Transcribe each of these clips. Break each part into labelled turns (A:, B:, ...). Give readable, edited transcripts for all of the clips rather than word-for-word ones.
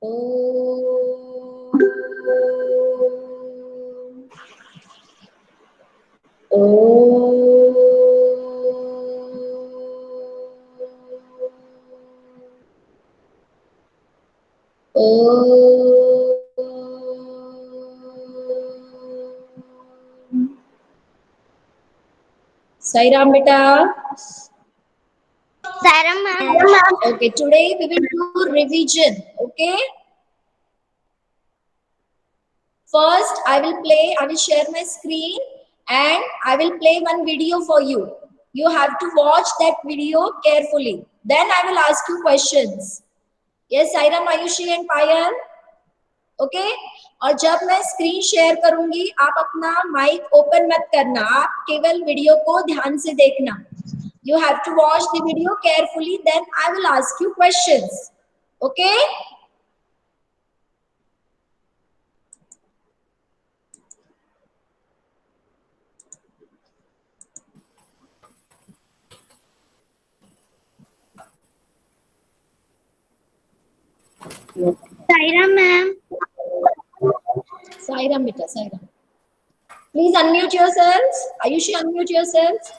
A: O Sai Ram beta.
B: Saram ma'am.
A: Okay, today we will do revision. Okay. First, I will share my screen and I will play one video for you. You have to watch that video carefully. Then I will ask you questions. Yes, Sairam, Ayushi and Payal. Okay और जब मैं screen share करूंगी आप अपना mic open मत करना, आप केवल वीडियो को ध्यान से देखना. You have to watch the video carefully, then I will ask you questions. Okay
B: Saira ma'am.
A: Sairam beta, Sairam. Please unmute yourselves. Ayushi, unmute yourselves.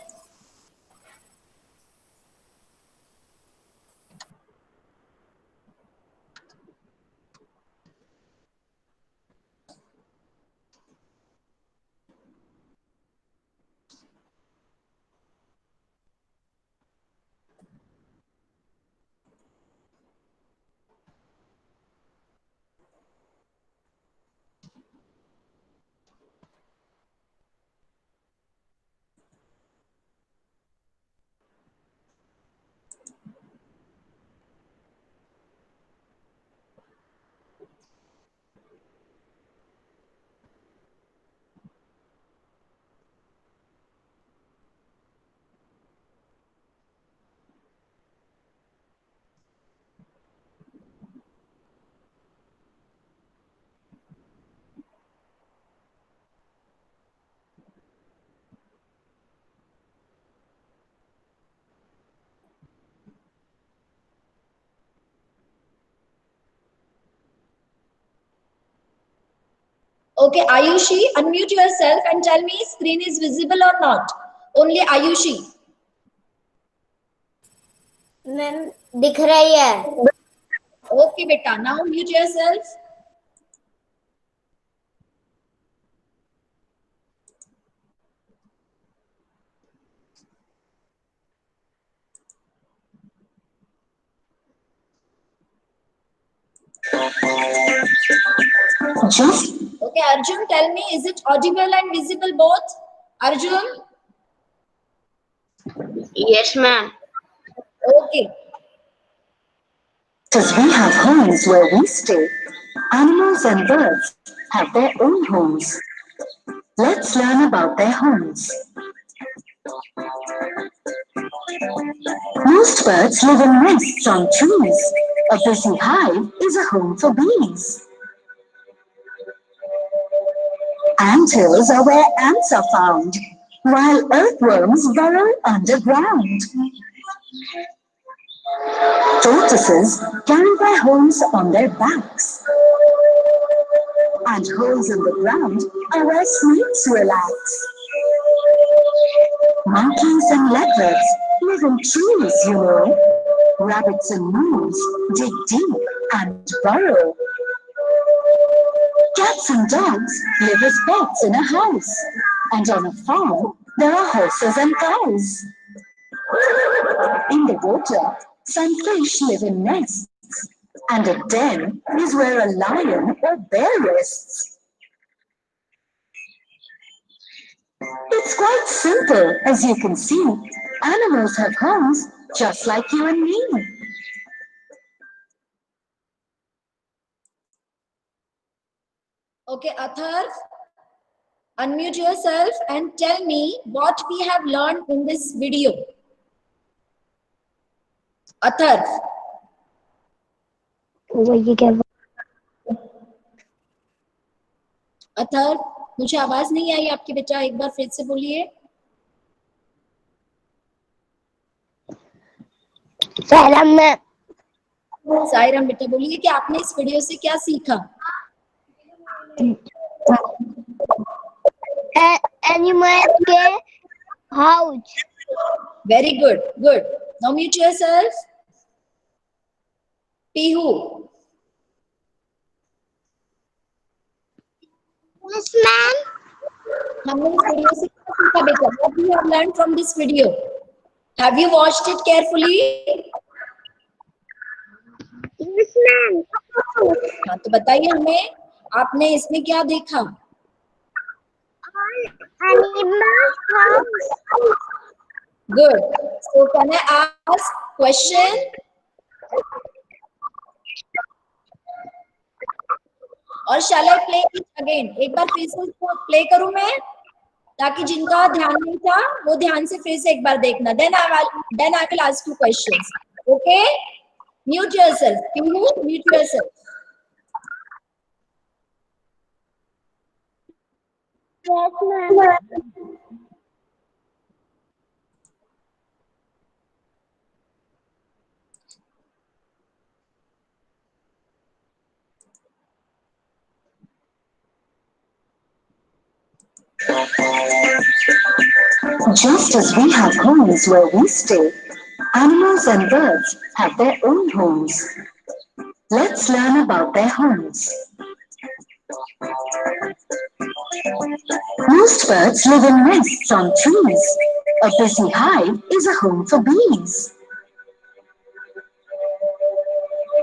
A: Okay, Ayushi, unmute yourself and tell me screen is visible or not. Only Ayushi.
B: Ma'am दिख रही है.
A: Okay, beta. Now mute yourself. Okay, Arjun, tell me, is it audible and visible both? Arjun?
B: Yes ma'am.
A: Okay.
C: Because we have homes where we stay, animals and birds have their own homes. Let's learn about their homes. Most birds live in nests on trees. A busy hive is a home for bees. Anthills are where ants are found, while earthworms burrow underground. Tortoises carry their homes on their backs. And holes in the ground are where snakes relax. Monkeys and leopards live in trees, you know. Rabbits and moose dig deep and burrow. Cats and dogs live as pets in a house. And on a farm, there are horses and cows. In the water, some fish live in nests. And a den is where a lion or bear rests. It's quite simple, as you can see. Animals have homes just like you and me.
A: Okay, Athar, unmute yourself and tell me what we have learned in this video. Athar. Athar, मुझे आवाज नहीं आई आपकी बेटा, एक बार फिर से बोलिए.
B: Saram ma'am.
A: Sairam बेटा बोलिए कि आपने इस वीडियो से क्या सीखा?
B: एनिमल के house.
A: Very good, good. Now mute yourself. Pihu.
B: Yes, ma'am.
A: हमने इस वीडियो से क्या सीखा बेटा? What you have learned from this video? Have you watched it carefully?
B: Yes, ma'am.
A: हाँ, तो बताइए हमें, आपने इसमें क्या देखा?
B: Animal house.
A: Good. So can I ask question? और shall I play it again? एक बार फिर से इसको प्ले करूं मैं, ताकि जिनका ध्यान नहीं था वो ध्यान से फिर से एक बार देखना. Then I will ask you questions. Okay? Mute yourself. Pihu, mute yourself.
B: Yes, ma'am.
C: Just as we have homes where we stay, animals and birds have their own homes. Let's learn about their homes. Most birds live in nests on trees. A busy hive is a home for bees.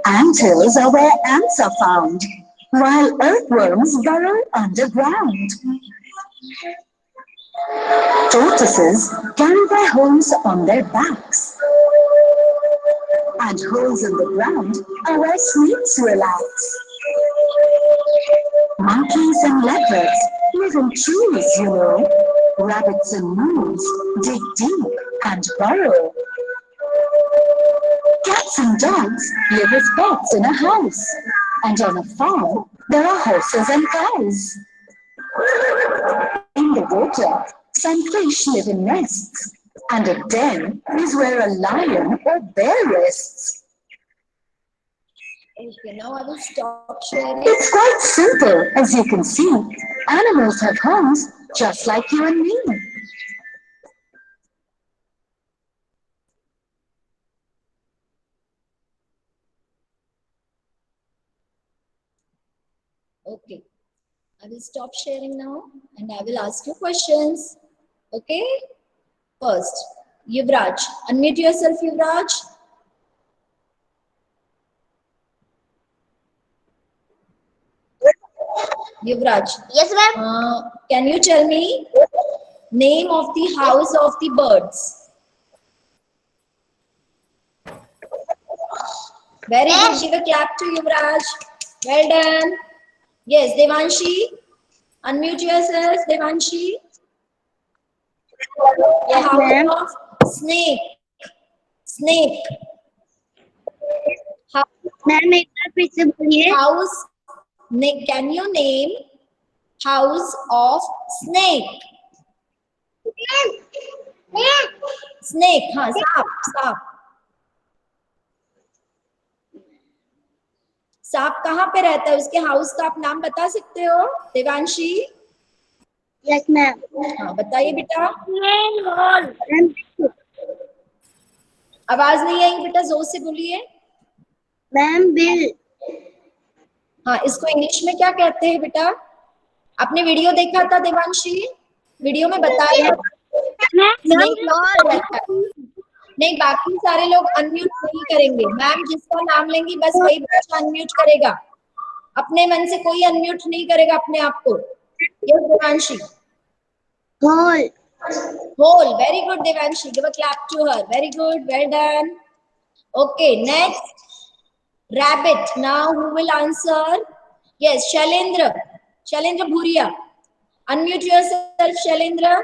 C: Anthills are where ants are found, while earthworms burrow underground. Tortoises carry their homes on their backs. And holes in the ground are where snakes relax. Monkeys and leopards live in trees, you know. Rabbits and moons dig deep and burrow. Cats and dogs live as pets in a house. And on a farm, there are horses and cows. In the water, some fish live in nests. And a den is where a lion or bear rests.
A: Okay, now I will stop sharing.
C: It's quite simple, as you can see. Animals have homes just like you and me.
A: Okay, I will stop sharing now and I will ask you questions. Okay, first, Yuvraj, unmute yourself, Yuvraj. Yuvraj,
B: Yes, ma'am.
A: can you tell me name of the house of the birds? Very good. Give a clap to Yuvraj. Well done. Yes, Devanshi. Unmute yourself, Devanshi.
B: Yes,
A: House
B: ma'am.
A: of snake. Snake.
B: Ma'am एक बार फिर से बोलिए.
A: House. Can you name house of snake? Snake. हाँ, सांप. सांप. सांप कहाँ पे रहता है? उसके हाउस का आप नाम बता सकते हो, देवांशी?
B: Yes ma'am.
A: हाँ, बताइए बेटा.
B: मैम
A: आवाज नहीं आई बेटा, जोर से बोलिए.
B: Ma'am bill.
A: हाँ, इसको इंग्लिश में क्या कहते हैं बेटा? आपने वीडियो देखा था देवांशी? वीडियो में बताया नहीं, बाकी सारे लोग अनम्यूट नहीं करेंगे. मैम जिसका नाम लेंगी बस वही बच्चा अनम्यूट करेगा. अपने मन से कोई अनम्यूट नहीं करेगा अपने आप को. Yes Devanshi.
B: Whole.
A: Whole. Very good, Devanshi. Give a clap to her. Very good. Well done. Okay, next. Rabbit. Now who will answer? Yes, Shailendra. Shailendra Bhuria. Unmute yourself, Shailendra.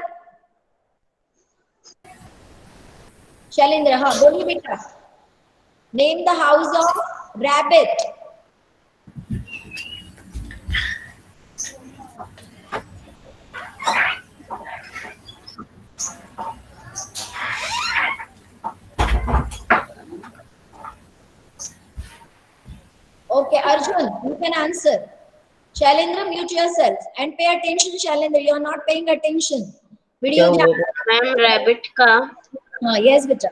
A: Shailendra, हाँ बोलिए बेटा. Name the house of rabbit. Okay, Arjun, you can answer. Shailendra, mute yourself and pay attention. Shailendra, you are not paying attention. Video.
D: Ma'am rabbit का
A: Yes, beta.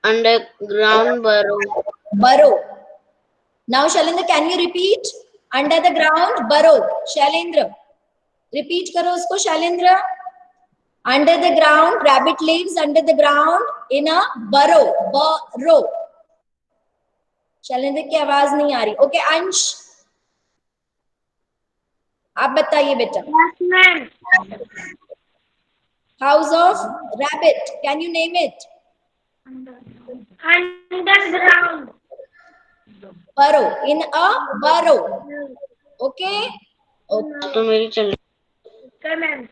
D: Underground burrow.
A: Burrow. Now, Shailendra, can you repeat? Under the ground, burrow. Shailendra, repeat करो उसको. Shailendra, under the ground, rabbit lives under the ground in a burrow. Burrow. Shailendra की आवाज नहीं आ रही. Okay अंश, आप बताइए बेटा.
B: Yes, ma'am.
A: House of rabbit, can you name it?
B: Underground.
A: burrow, in a burrow. Okay. Okay.
D: तो मेरी चल
B: Okay, ma'am.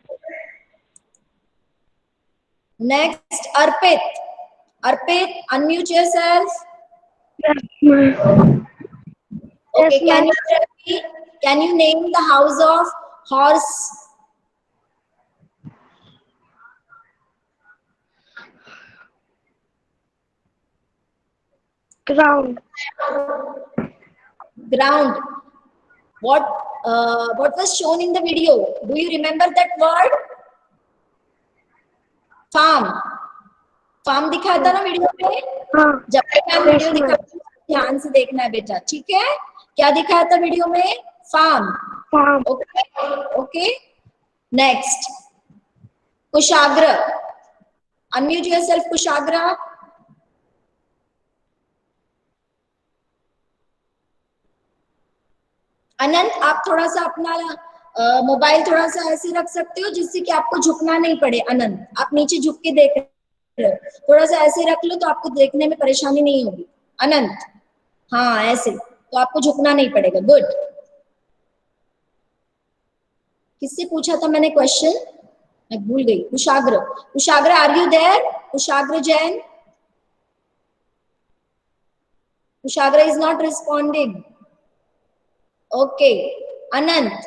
A: Next, Arpit. Arpit, unmute yourself.
B: Yes, ma'am.
A: Okay,
B: Yes,
A: can you name the house of horse?
B: Ground.
A: Ground. What was shown in the video? Do you remember that word? Farm. Farm दिखाया था ना video में?
B: हाँ.
A: जब तक हम video दिखाते ध्यान से देखना है बेटा, ठीक है? क्या दिखाया था वीडियो में? फार्म.
B: Farm.
A: Okay. Next, कुशाग्र. Unmute yourself, कुशाग्र. अनंत, आप थोड़ा सा अपना मोबाइल थोड़ा सा ऐसे रख सकते हो जिससे कि आपको झुकना नहीं पड़े. अनंत, आप नीचे झुक के देख रहे हो, थोड़ा सा ऐसे रख लो तो आपको देखने में परेशानी नहीं होगी. अनंत, हाँ ऐसे, तो आपको झुकना नहीं पड़ेगा. गुड. किससे पूछा था मैंने क्वेश्चन? मैं भूल गई. Kushagra. Kushagra, are you there? Kushagra Jain. Kushagra is not responding. Okay, Anant.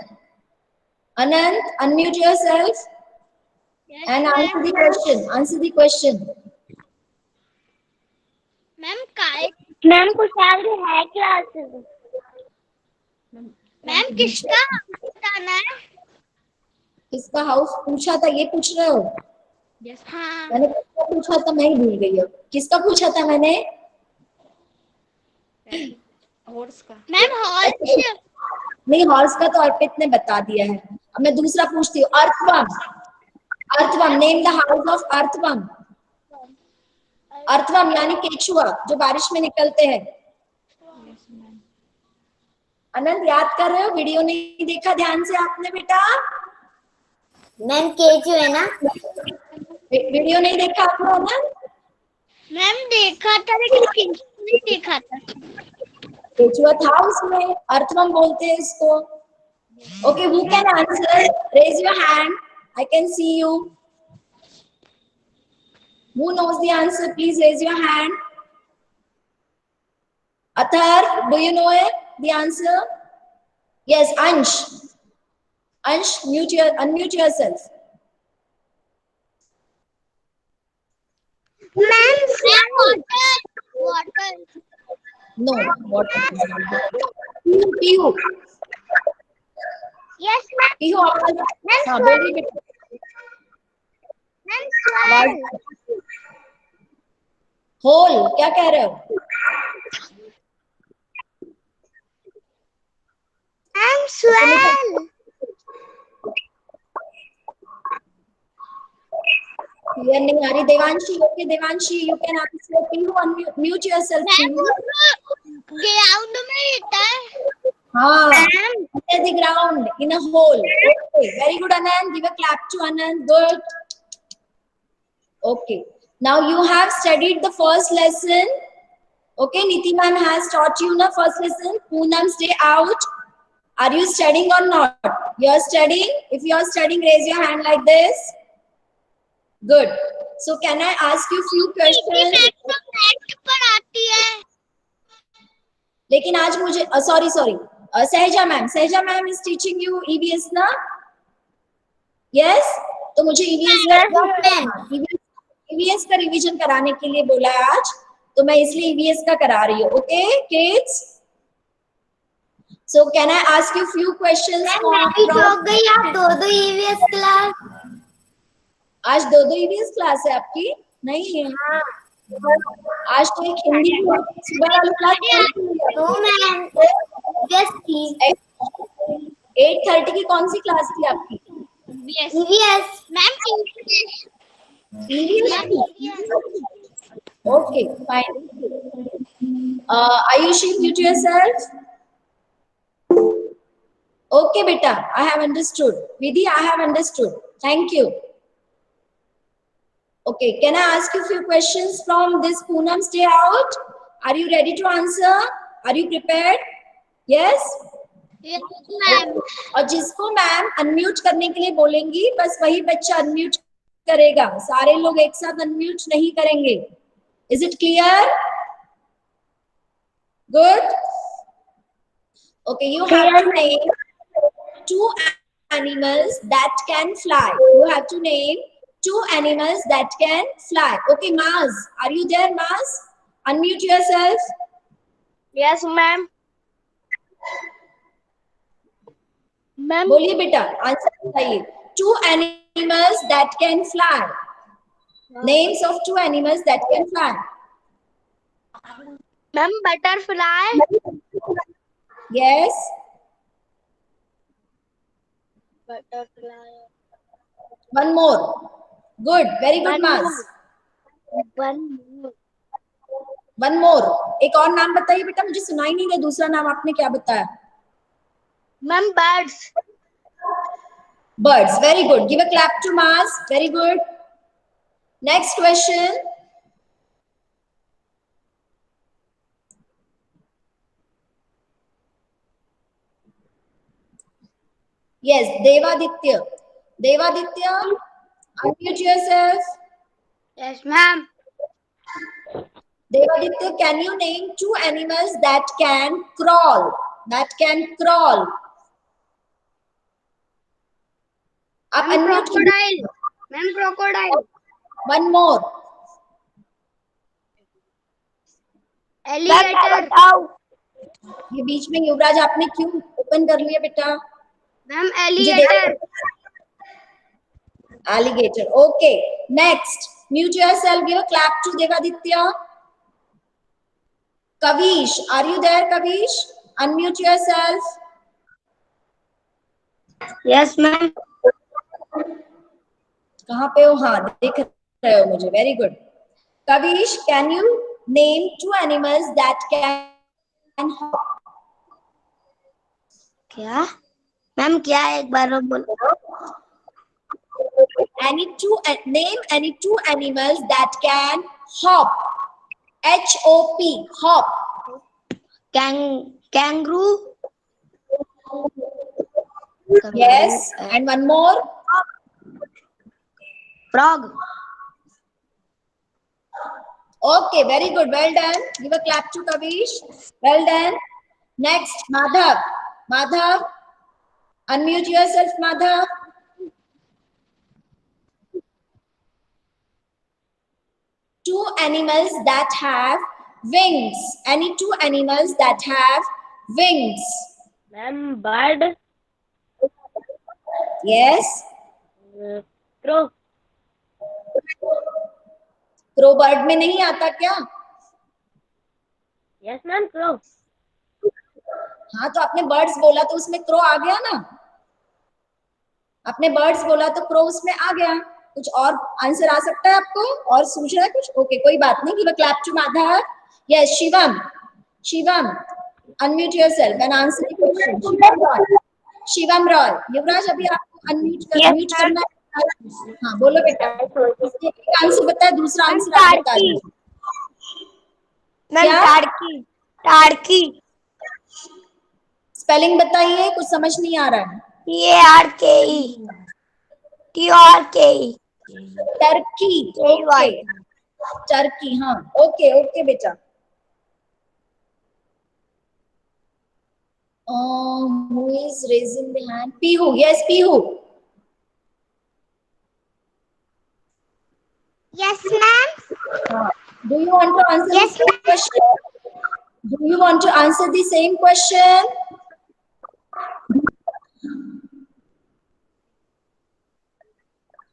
A: Anant, unmute yourself and answer the question. Answer the question.
E: Ma'am काय
B: मैम कुशाग्र है क्लास.
E: मैम किसका बताना है?
A: किसका हाउस पूछा था, ये पूछ रहे हो?
E: हाँ
A: मैंने किसका पूछा था, मैं ही भूल गई अब. किसका पूछा था मैंने?
E: Ma'am horse.
A: नहीं, हॉर्स का तो अर्पित ने बता दिया है. अब मैं दूसरा पूछती हूँ. Earthworm. Earthworm, name the house of earthworm. Earthworm यानी केचुआ जो बारिश में निकलते हैं. अनंत, याद कर रहे हो? वीडियो नहीं देखा ध्यान से आपने बेटा?
B: मैम केचू है ना.
A: वीडियो नहीं देखा आपने अनंत?
E: मैम देखा था लेकिन किसने नहीं देखा था.
A: केचुआ था उसमें, अर्थवम बोलते हैं इसको. Okay, who can answer? Raise your hand, I can see you. Who knows the answer? Please raise your hand. Athar, do you know it the answer? Yes. Ansh. Ansh, unmute yourself.
E: Ma'am water.
A: No, what? Pihu.
E: Yes ma'am.
A: Pihu आवाज. हाँ बोलिए बेटा.
E: Ma'am swell.
A: Whole क्या कह रहे हो?
E: Ma'am swell.
A: Clear नहीं आ रही. Devanshi. Okay Devanshi, you can answer. Pihu, unmute yourself.
E: Ground में रहता है.
A: हाँ. Under the ground, in a hole. Okay, very good Anand. Give a clap to Anand. Good. Okay. Now you have studied the first lesson. Okay, Nitiman has taught you the first lesson. Poonam's day out. Are you studying or not? You are studying. If you are studying, raise your hand like this. Good. So can I ask you few questions?
E: पर आती है.
A: लेकिन आज मुझे sorry Sahaja ma'am is teaching you EVS ना? Yes. तो मुझे EVS का रिवीजन कराने के लिए बोला है आज, तो मैं इसलिए ईवीएस का करा रही हूँ. Okay kids, So can I ask you few questions?
B: मैं भी सो गई, आप दो EVS क्लास।
A: आज दो EVS क्लास है आपकी? नहीं है। आज तो एक हिंदी की सुबह वाली क्लास
B: तो मैम EVS थी।
A: 8:30 की कौन सी क्लास थी आपकी?
B: EVS
E: ma'am
A: Okay, fine. Ayushi, mute yourself. Okay, beta, I have understood. Vidhi, I have understood. Thank you. Okay, can I ask you a few questions from this Poonam's Day Out? Are you ready to answer? Are you prepared? Yes?
E: Yes, ma'am.
A: और जिसको ma'am unmute करने के लिए बोलेंगी बस वही बच्चा unmute करेगा, सारे लोग एक साथ अनम्यूट नहीं करेंगे. Is it clear? Good. Okay, you have to name 2 animals that can fly. You have to name 2 animals that can fly. Okay, Maz, are you there, Maz? Unmute yourself.
E: Yes, ma'am. Ma'am,
A: बोलिए बेटा, answer बताइए. 2 animals that can fly. Names of 2 animals that can fly.
E: ma'am, butterfly.
A: Yes.
E: Butterfly.
A: One more. Good. Very good,
E: One
A: Maz.
E: One more.
A: One more. एक और नाम बताइए बेटा, मुझे सुनाई नहीं दिया दूसरा नाम आपने क्या बताया?
E: Ma'am, birds.
A: Birds. Very good. Give a clap to Maz. Very good. Next question. Yes, Devaditya. Devaditya, unmute yourself.
E: Yes, ma'am.
A: Devaditya, can you name 2 animals that can crawl? That can crawl. आप
E: Ma'am,
A: unmute कीजिए.
E: crocodile. Ma'am, crocodile.
A: One more.
E: Alligator.
A: ये बीच में युवराज आपने क्यों open कर लिया बेटा?
E: Ma'am, alligator.
A: Alligator. Okay. Next. Mute yourself. Give a clap to Devaditya. Kavish, are you there, Kavish? Unmute yourself.
E: Yes, ma'am.
A: कहाँ पे हो? हाँ, देख रहे हो मुझे. Very good. Kavish, can you name 2 animals that can hop?
E: क्या? Ma'am क्या एक बार और बोलो.
A: Name any 2 animals that can hop. H-O-P, hop.
E: Kangaroo.
A: Yes, and one more.
E: Frog.
A: Okay, very good. Well done. Give a clap to Kavish. Well done. Next, Madhav. Madhav, unmute yourself, Madhav. Two animals that have wings. Any 2 animals that have wings.
E: Ma'am, bird.
A: Yes.
E: Crow.
A: Crow bird में नहीं आता क्या?
E: Yes, ma'am, crow.
A: हाँ, तो आपने birds बोला तो उसमें crow आ गया ना? आपने birds बोला तो crow उसमें आ गया. कुछ और आंसर आ सकता है आपको? और सोच रहा है कुछ? ओके, कोई बात नहीं. Give a clap to Madhav. Yes, Shivam. Shivam, unmute yourself and answer the question. Shivam Roy. युवराज अभी आपको unmute करना है. हाँ, बोलो बेटा. एक आंसर बताया, दूसरा आंसर आप बता दीजिए.
E: मैम, टार्की. टार्की.
A: स्पेलिंग बताइए, कुछ समझ नहीं आ रहा है.
E: TARKE. TRKE.
A: Turkey. Okay, Turkey. हाँ, ओके ओके बेटा. Who is raising the hand? Pihu. Yes, Pihu.
B: Yes, ma'am.
A: Do you want to answer
B: Yes,
A: the same question? Do you want to answer the same question?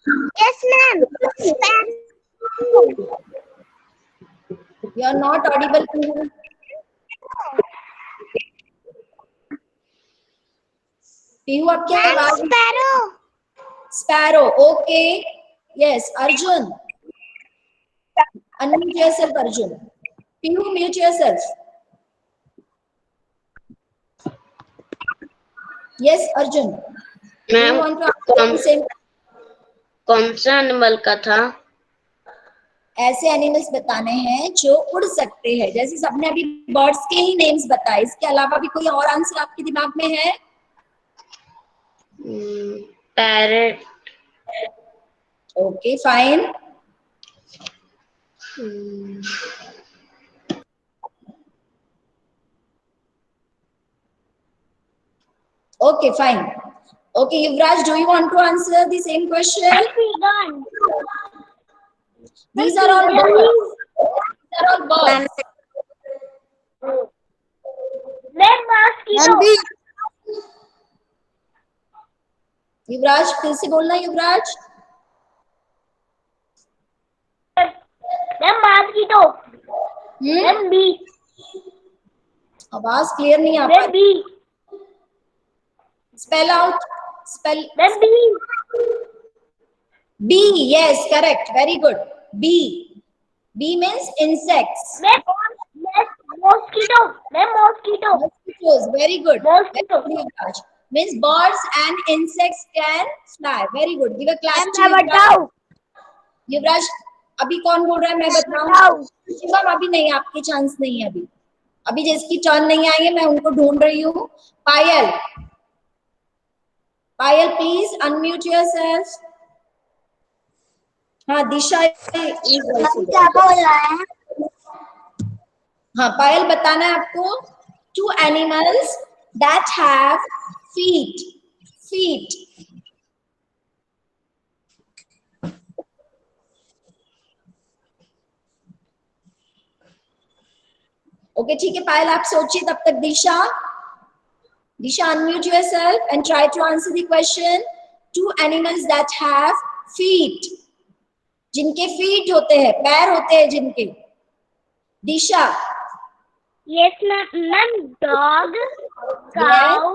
E: Yes, ma'am.
A: You are not audible. Pihu आपकी आवाज
E: Sparrow.
A: Sparrow okay yes Arjun unmute yourself Arjun Piyush mute yourself yes Arjun do you
D: ma'am
A: want to answer the same
D: कौन सा animal का था?
A: ऐसे animals बताने हैं जो उड़ सकते हैं जैसे सबने अभी बर्ड्स के ही नेम्स बताए इसके अलावा भी कोई और आंसर आपके दिमाग में है
D: parrot.
A: Okay fine okay fine okay Yuvraj do you want to answer the same question
E: Seagull.
A: these are all birds these are all birds
E: Red mosquito.
A: युवराज फिर से बोलना युवराज
E: Red mosquito. Red bee.
A: आवाज clear नहीं आ
E: Red
A: पा
E: bee.
A: Spell out spell
E: Red bee.
A: B yes correct very good B means insects
E: Red mosquito. Red mosquito.
A: mosquitoes very good
E: Mosquito.
A: Very good, Yuvraj. Means birds and insects can fly very good give a clap to
E: मैं बताऊं?
A: युवराज अभी कौन बोल रहा है मैं बताऊं शिवम अभी नहीं आपकी चांस नहीं है अभी जिसकी टर्न नहीं आई है मैं उनको ढूंढ रही हूँ पायल पायल प्लीज अनम्यूट योरसेल्फ हाँ दिशा
E: क्या बोल रहा है?
A: हाँ पायल बताना है आपको two animals that have feet okay ठीक है पायल आप सोचिए तब तक दिशा unmute yourself and try to answer the question two animals that have feet जिनके feet होते हैं पैर होते हैं जिनके दिशा
E: Yes, ma'am. Dog. Cow.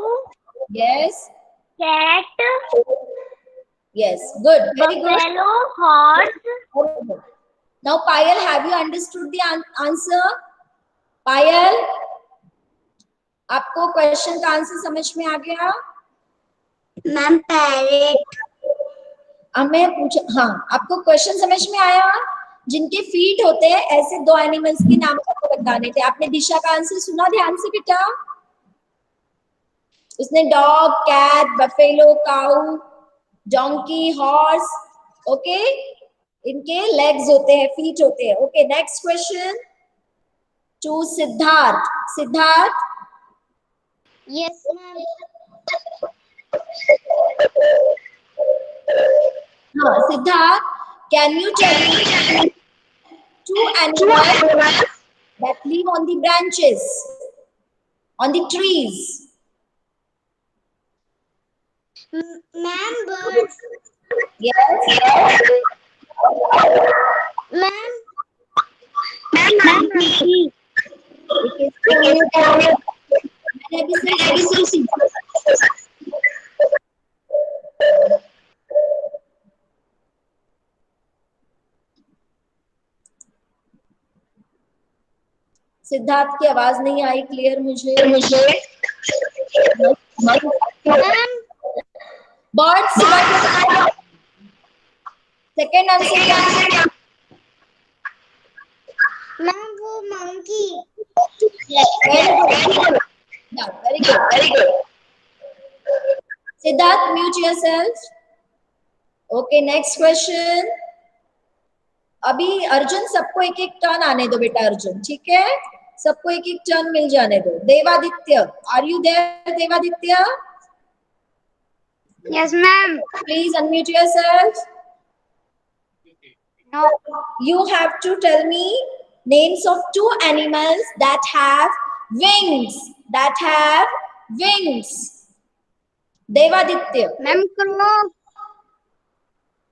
A: yes
E: Cat.
A: yes good very good
E: Buffalo. Horse.
A: now Payal have you understood the answer Payal आपको question का answer समझ में आ गया
B: मैम पैरेट
A: हमें पूछा हाँ आपको क्वेश्चन समझ में आया जिनके फीट होते हैं ऐसे दो एनिमल्स के नाम आपको बताने थे आपने दिशा का आंसर सुना ध्यान से बेटा उसने dog cat buffalo cow donkey horse okay इनके लेग्स होते हैं फीट होते हैं okay next question to Siddharth
E: Yes, ma'am.
A: हाँ Siddharth can you tell me two animals that live on the branches on the trees
B: ma'am birds
A: yes
E: Ma'am.
A: मैंने अभी सिर्फ सिद्धार्थ की आवाज नहीं आई क्लियर मुझे बर्ड्स सेकेंड आंसर क्या है
B: मैम वो monkey
A: very good Siddharth mute yourself okay next question अभी अर्जुन सबको एक एक टर्न आने दो बेटा अर्जुन ठीक है सबको एक एक टर्न मिल जाने दो Devaditya are you there Devaditya
E: Yes, ma'am.
A: please unmute yourself
E: No.
A: you have to tell me names of two animals that have wings devaditya
E: Ma'am, crow.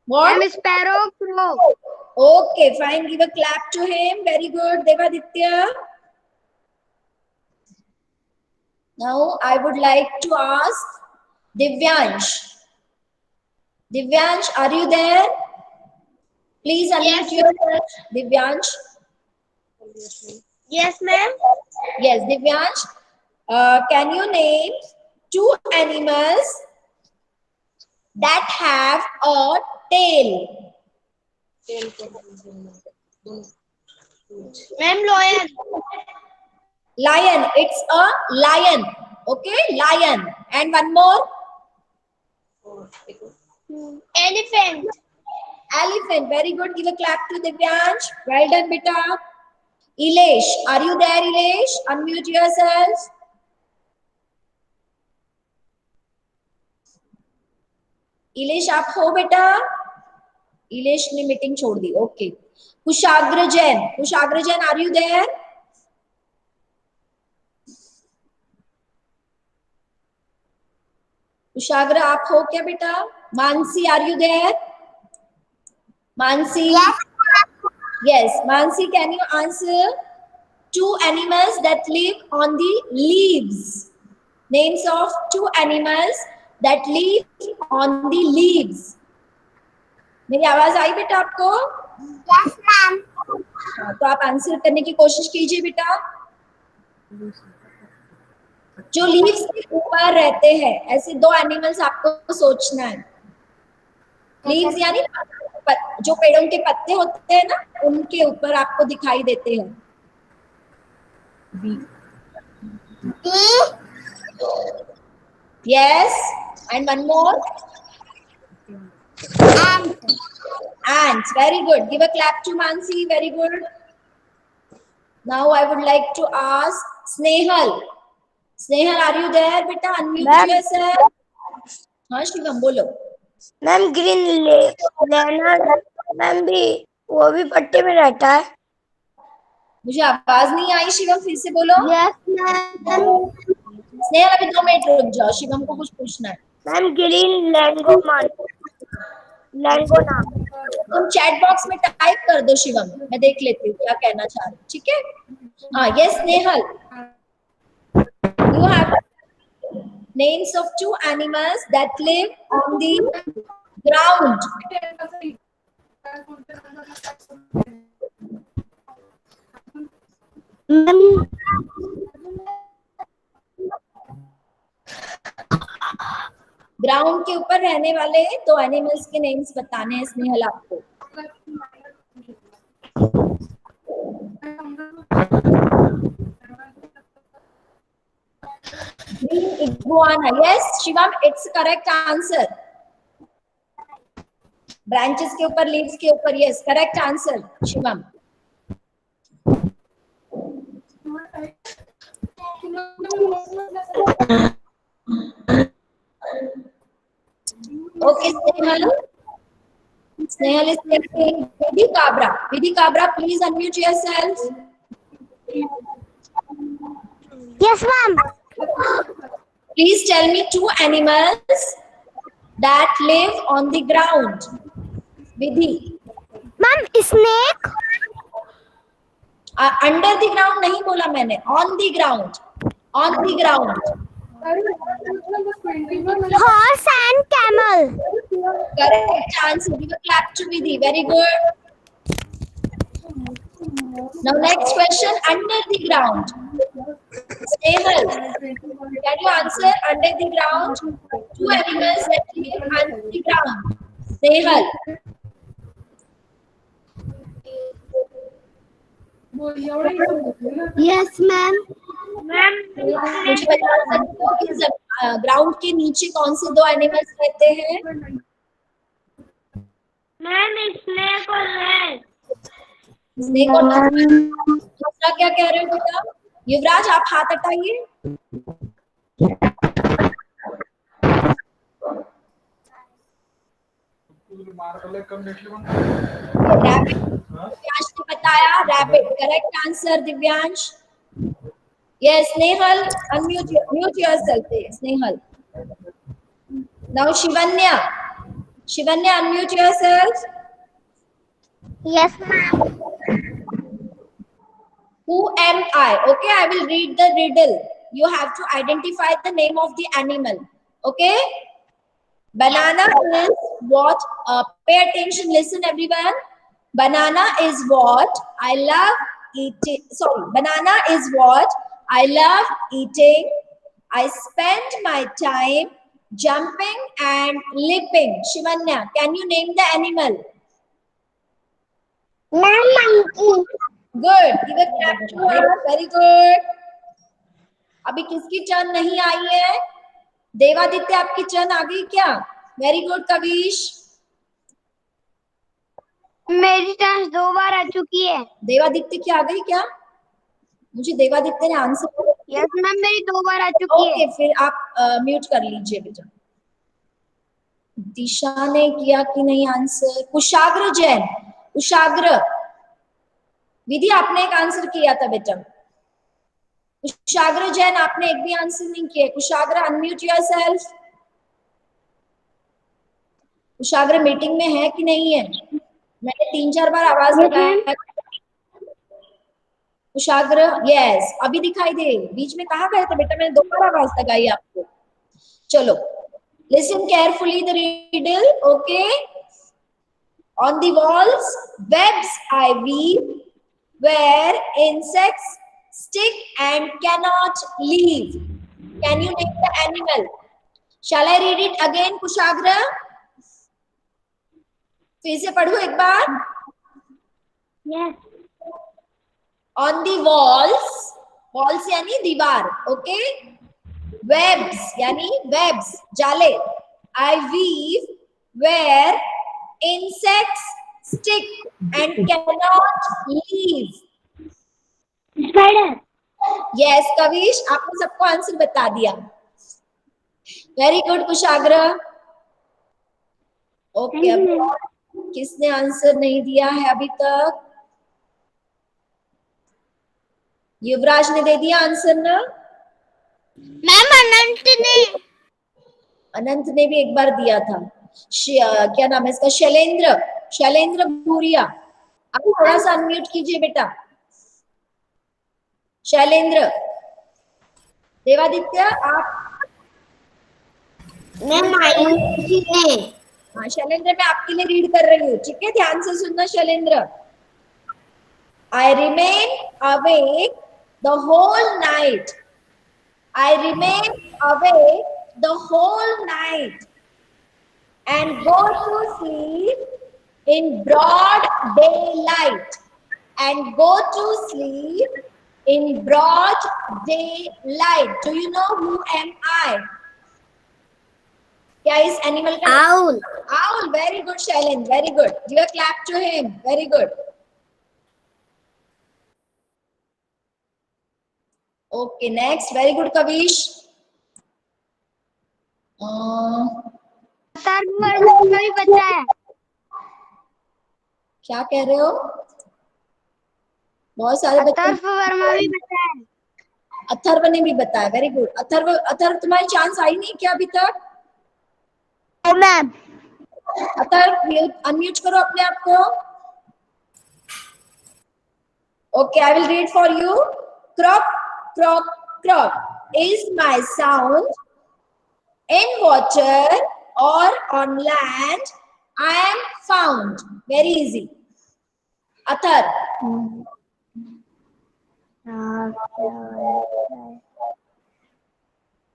A: What?
B: Ma'am, sparrow, crow.
A: Okay, fine. Give a clap to him. Very good, Devaditya. Now I would like to ask Divyansh. Divyansh, are you there? Please unmute yourself, Divyansh.
B: Yes, ma'am.
A: Yes, Divyansh. Can you name 2 animals that have a tail?
B: Ma'am, lion.
A: Lion. It's a lion. Okay, lion. And one more.
B: Elephant.
A: Elephant. Very good. Give a clap to Divyansh. Well done, beta. Ilesh. Are you there, Ilesh? Unmute yourself. Ilesh आप हो बेटा? इलेश ने meeting छोड़ दी. Okay. Kushagra Jain, are you there? Kushagra आप हो क्या बेटा? Mansi, are you there? Mansi? Yes, Mansi, can you answer 2 animals that live on the leaves? Names of 2 animals that live on the leaves. मेरी आवाज आई बेटा आपको?
B: Yes, ma'am.
A: तो आप आंसर करने की कोशिश कीजिए बेटा. जो लीव्स के ऊपर रहते हैं, ऐसे 2 एनिमल्स आपको सोचना है. लीव्स यानी जो पेड़ों के पत्ते होते हैं ना, उनके ऊपर आपको दिखाई देते हैं. Yes, and one more. Ants. Very good. Give a clap to Mansi. Very good. Now I would like to ask Snehal. Snehal, are you there, beta? Unmute yourself. हाँ शिवम बोलो.
B: मैम, ग्रीन लैनर्ड मैम भी, वो भी पट्टी में रहता है.
A: मुझे आवाज नहीं आई शिवम, फिर से बोलो.
B: Yes ma'am.
A: स्नेहल अभी 2 मिनट रुक जाओ, शिवम को कुछ पूछना है.
B: मैम, ग्रीन लैंगोना.
A: तुम चैट बॉक्स में टाइप कर दो शिवम, मैं देख लेती हूँ क्या कहना चाह रहे. ठीक है. हाँ. Yes Snehal, you have names of 2 animals that live on the ground. Ground के ऊपर रहने वाले 2 एनिमल्स के नेम्स बताने हैं स्नेहल आपको. Green iguana. Yes, Shivam, it's correct answer. Branches के ऊपर, leaves के ऊपर. Yes, correct answer, Shivam. Okay, Snehal is taking Vidhi Kabra. Vidhi Kabra, please unmute yourself.
B: Yes, ma'am.
A: Please tell me 2 animals that live on the ground. Vidhi.
B: Ma'am, snake.
A: Under the ground नहीं बोला मैंने. On the ground. On the ground.
B: Horse and camel.
A: Correct answer. Give a clap to Vidhi. Very good. Now next question. Under the ground. Snehal, can you answer under the ground? 2 animals that live under the ground. Snehal.
B: Yes, ma'am.
A: मुझे बता सकते हो कि ground के नीचे कौन से 2 animals रहते हैं?
B: मैम, स्नेक और रैट.
A: स्नेक और दूसरा क्या कह रहे हो बेटा? युवराज, आप हाथ हटाइए. रैबिट. दिव्यांश ने बताया rabbit. Correct answer Divyansh. Yes, Snehal, mute yourself, Snehal. Now Shivanya. Shivanya, unmute yourself.
E: Yes, ma'am.
A: Who am I? Okay, I will read the riddle. You have to identify the name of the animal. Okay? Banana is what? Pay attention, listen everyone. Banana is what I love eating. Sorry, banana is what I love eating. I spend my time jumping and leaping. Shivanya, can you name the animal?
E: Ma'am, monkey.
A: Good. Give a clap to her. Very good. अभी किसकी turn नहीं आई है? देवादित्य, आपकी turn आ गई क्या? Very good Kavish.
B: मेरी turn 2 बार आ चुकी है।
A: देवादित्य की आ गई क्या? मुझे देवादित्य ने आंसर.
B: यस मैम, मेरी 2 बार आ चुकी है।
A: ओके, फिर आप म्यूट कर लीजिए बेटा. दिशा ने किया कि नहीं आंसर? कुशाग्र जैन. कुशाग्र, विधि आपने एक आंसर किया था बेटा. कुशाग्र जैन, आपने एक भी आंसर नहीं किया. कुशाग्र, अनम्यूट योरसेल्फ. कुशाग्र मीटिंग में है कि नहीं है? मैंने 3-4 बार आवाज लगाया. कुशाग्र, यस, अभी दिखाई दे. बीच में कहाँ गए थे बेटा? मैंने 2 बार आवाज लगाई आपको. चलो, listen carefully the riddle. Okay, on the walls webs I weave where insects stick and cannot leave. Can you name the animal? Shall I read it again, Kushagra? फिर से पढ़ो एक बार.
E: Yes.
A: On the walls, walls यानी दीवार. Okay, webs यानी webs, जाले. I weave where insects stick and cannot leave.
E: Spider.
A: Yes, Kavish, आपने सबको आंसर बता दिया. वेरी गुड कुशाग्र. ओके, अब किसने आंसर नहीं दिया है अभी तक? युवराज ने दे दिया आंसर ना?
E: मैम, अनंत ने.
A: अनंत ने भी एक बार दिया था. क्या नाम है इसका? शैलेंद्र. शैलेंद्र भूरिया, आप थोड़ा सा अनम्यूट कीजिए बेटा. शैलेंद्र. देवादित्य, आप.
E: मैम, आयुषी ने.
A: हाँ शैलेंद्र, मैं आपके लिए रीड कर रही हूँ, ठीक है? ध्यान से सुनना Shailendra. I remain awake the whole night. I remain awake the whole night and go to sleep in broad daylight. And go to sleep in broad daylight. Do you know who am I? क्या इस animal का?
E: Owl.
A: Owl. Very good, Shailen. Very good. Give a clap to him. Very good. Okay, next. Very good, Kavish.
B: Atharva भी बचा है।
A: क्या कह रहे हो? बहुत सारे बच्चे।
B: अथर्व वर्मा भी बचा है।
A: अथर्व ने भी बताया। Very good. अथर्व तुम्हारी चांस आई नहीं क्या अभी तक?
B: मैम,
A: अथर्व अनम्यूट करो अपने आप को। Okay, I will read for you. Crop croak croak is my sound in water or on land I am found. Very easy. Athar.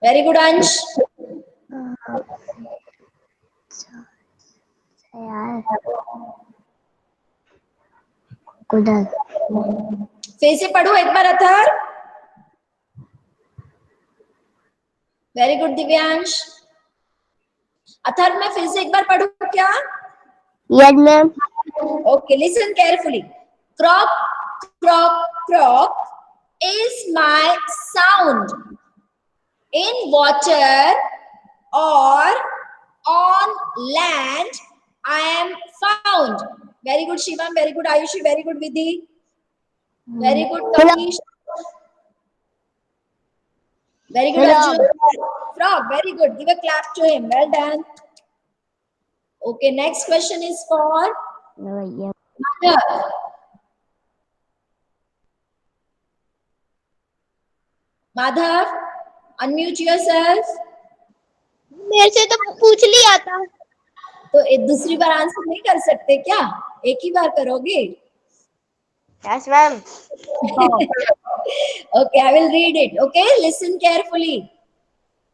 A: Very good, Ansh. फिर से पढ़ो एक बार अथर। Very good Divyansh. अथर्व मैं फिर से एक बार पढ़ूं क्या?
B: Yes ma'am.
A: Okay, listen carefully. Croak croak croak is my sound in water और on land I am found. Very good Shivam, very good Ayushi, very good Vidhi, very good Kavish, very good Arjun. Frog, very good. Give a clap to him. Well done. Okay, next question is for Madhav. Madhav, unmute yourself.
E: मेरे से तो पूछ लिया था।
A: तो एक दूसरी बार answer नहीं कर सकते क्या? एक ही बार करोगे?
B: Yes, ma'am.
A: Okay, I will read it. Okay, listen carefully.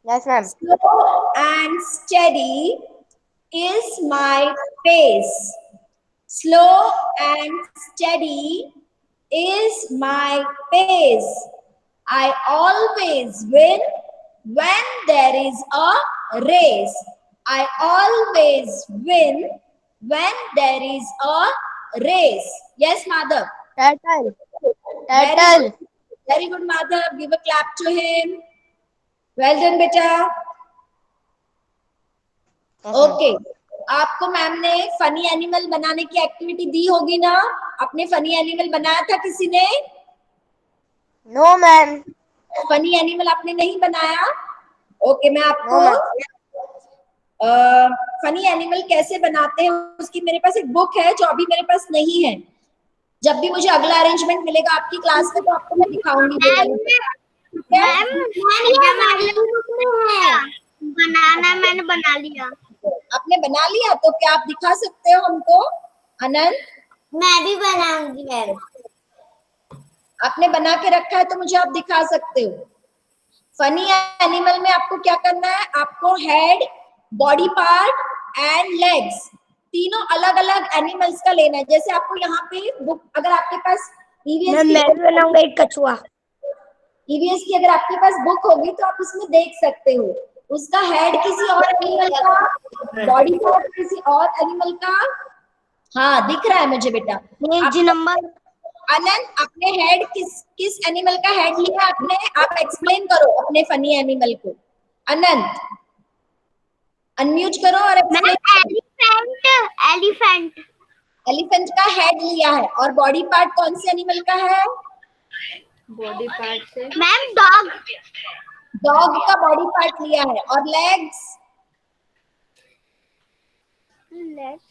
B: Yes, ma'am.
A: Slow and steady is my pace. Slow and steady is my pace. I always win when there is a race. I always win when there is a race. Yes, Madhav.
B: Turtle.
A: Very
B: Turtle.
A: good. Very good, Madhav. Give a clap to him. Well done, beta.
B: Yes, ma'am.
A: Okay, आपको ma'am ने funny animal बनाने की activity दी होगी ना? आपने funny animal बनाया था किसी ने?
B: No, ma'am.
A: फनी एनिमल आपने नहीं बनाया? ओके, मैं
B: No,
A: आपको
B: ma'am.
A: फनी एनिमल कैसे बनाते हैं उसकी मेरे पास एक बुक है जो अभी मेरे पास नहीं है। जब भी मुझे अगला अरेंजमेंट मिलेगा आपकी क्लास में तो आपको मैं दिखाऊंगी वो वाली बुक।
E: बनाना मैंने बना लिया।
A: आपने बना लिया तो क्या आप दिखा सकते हो हमको? अनंत,
E: मैं भी बनाऊंगी मैम।
A: आपने बना के रखा है तो मुझे आप दिखा सकते हो। फनी एनिमल में आपको क्या करना है? आपको head, body part and legs तीनों अलग अलग एनिमल्स का लेना है। जैसे आपको यहाँ पे बुक, अगर आपके पास ईवीएस
B: मैम मैं भी बनाऊंगा एक कछुआ।
A: की अगर आपके पास बुक होगी तो आप उसमें देख सकते हो। उसका हेड किसी और एनिमल का, बॉडी पार्ट किसी और एनिमल का। हाँ, दिख रहा है मुझे बेटा।
B: जी नंबर।
A: अनंत, अपने हेड किस एनिमल का हेड लिया आपने? आप एक्सप्लेन करो अपने फनी एनिमल को। अनंत, अनम्यूट करो और एक्सप्लेन।
E: एलिफेंट
A: एलिफेंट का हेड लिया है और बॉडी पार्ट कौन से एनिमल का है?
D: बॉडी पार्ट से
E: मैम डॉग
A: डॉग का बॉडी पार्ट लिया है और लेग्स?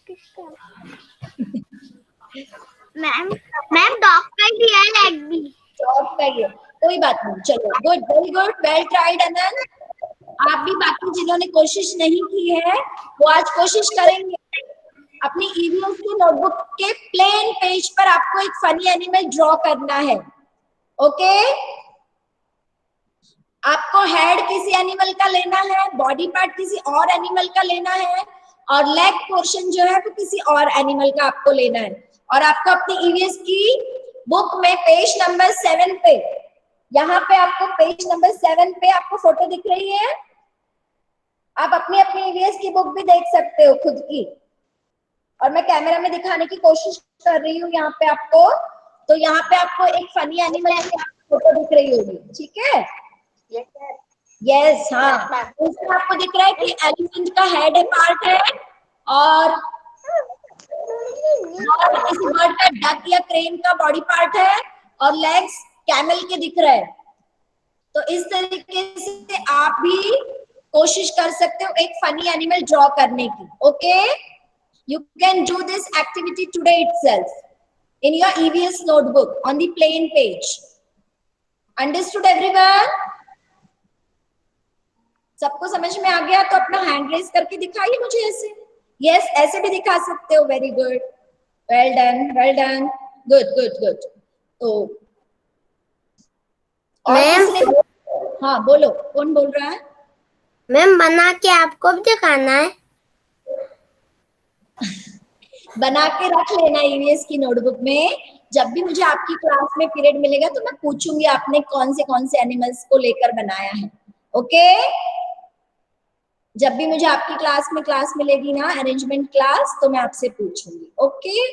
E: किसका? मैम डॉग का ही लिया है, लेग भी
A: डॉग का ही है। कोई बात नहीं, चलो, good, very good, well tried Anant. आप भी बाकी जिन्होंने कोशिश नहीं की है वो आज कोशिश करेंगे। अपनी ईवीएस की नोटबुक के प्लेन पेज पर आपको एक फनी एनिमल ड्रॉ करना है। ओके, आपको हेड किसी एनिमल का लेना है, बॉडी पार्ट किसी और एनिमल का लेना है और लेग पोर्शन जो है वो किसी और एनिमल का आपको लेना है। और आपको अपनी ईवीएस की बुक में पेज नंबर 7 पे, यहाँ पे आपको पेज नंबर 7 पे आपको फोटो दिख रही है। आप अपनी ईवीएस की बुक भी देख सकते हो खुद की, और मैं कैमरा में दिखाने की कोशिश कर रही हूँ यहाँ पे आपको। तो यहाँ पे आपको एक फनी एनिमल की फोटो दिख रही होगी, ठीक है? यस, हाँ, उसमें आपको दिख रहा है कि एलिफेंट का हेड है, पार्ट है, और किसी बर्ड का, डक या क्रेन का बॉडी पार्ट है, और लेग्स कैमल के दिख रहे हैं। तो इस तरीके से आप भी कोशिश कर सकते हो एक फनी एनिमल ड्रॉ करने की। Okay, you can do this activity today itself in your EVS notebook on the plain page. Understood everyone? सबको समझ में आ गया तो अपना हैंड रेज करके दिखाइए मुझे ऐसे। यस, ऐसे भी दिखा सकते हो। Very good, well done, good good good. तो और किसने? हाँ बोलो, कौन बोल रहा है?
E: मैम बना के आपको भी दिखाना है।
A: बना के रख लेना ईवीएस की नोटबुक में। जब भी मुझे आपकी क्लास में पीरियड मिलेगा तो मैं पूछूंगी आपने कौन से एनिमल्स को लेकर बनाया है। ओके, जब भी मुझे आपकी क्लास मिलेगी ना, अरेंजमेंट क्लास, तो मैं आपसे पूछूंगी। Okay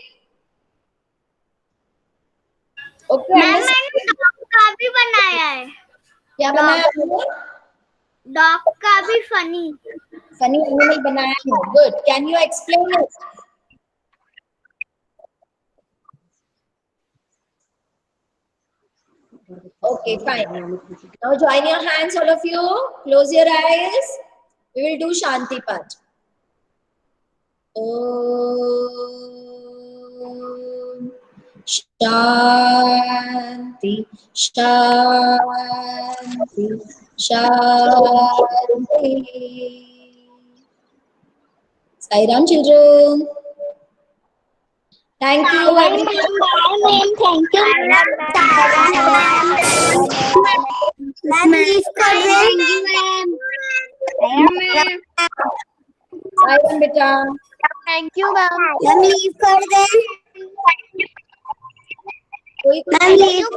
A: okay.
E: मैम मैंने डॉग का भी बनाया है।
A: क्या बनाया आपने?
E: डॉग का भी फनी
A: एनिमल बनाया है। Good, can you explain it? Okay, fine. Now join your hands, all of you. Close your eyes. We will do Shanti Path. Om Shanti Shanti Shanti. Sai Ram, children. Thank you, everyone.
E: Thank you. Ma'am, leave कर दें.
A: Sai Ram, beta.
E: Thank you, ma'am. Ma'am, leave कर दें.
A: कोई
E: Ma'am, leave